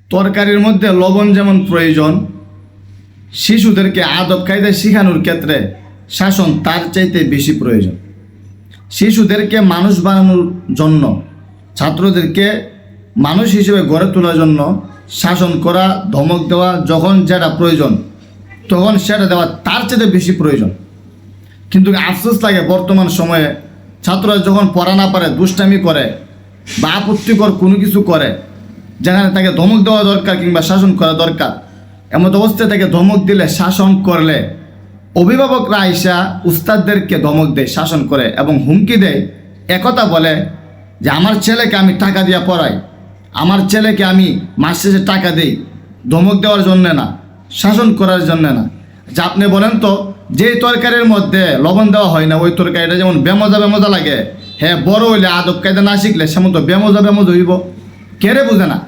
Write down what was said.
তরকারির মধ্যে লবণ যেমন প্রয়োজন, শিশুদেরকে আদব কায়দা শেখানোর ক্ষেত্রে শাসন তার চাইতে বেশি প্রয়োজন। শিশুদেরকে মানুষ বানানোর জন্য, ছাত্রদেরকে মানুষ হিসেবে গড়ে তোলার জন্য শাসন করা, ধমক দেওয়া, যখন যেটা প্রয়োজন তখন সেটা দেওয়া তার চাইতে বেশি প্রয়োজন। কিন্তু আফসোস লাগে বর্তমান সময়ে ছাত্ররা যখন পড়া না পারে, দুষ্টামি করে বা আপত্তিকর কোনো কিছু করে, যেখানে তাকে ধমক দেওয়া দরকার কিংবা শাসন করা দরকার, এমন অবস্থায় তাকে ধমক দিলে, শাসন করলে অভিভাবকরা আইসা উস্তাদদেরকে ধমক দেয়, শাসন করে এবং হুমকি দেয়। একথা বলে যে আমার ছেলেকে আমি টাকা দিয়ে পড়াই, আমার ছেলেকে আমি মাস শেষে টাকা দিই, ধমক দেওয়ার জন্যে না, শাসন করার জন্যে না। যে আপনি বলেন তো, যেই তরকারির মধ্যে লবণ দেওয়া হয় না ওই তরকারিটা যেমন বেমজা বেমজা লাগে, হ্যাঁ বড় হইলে আদব কায়দা না শিখলে সেমন তো বেমজা বেমজ হইব, কেড়ে বুঝে না।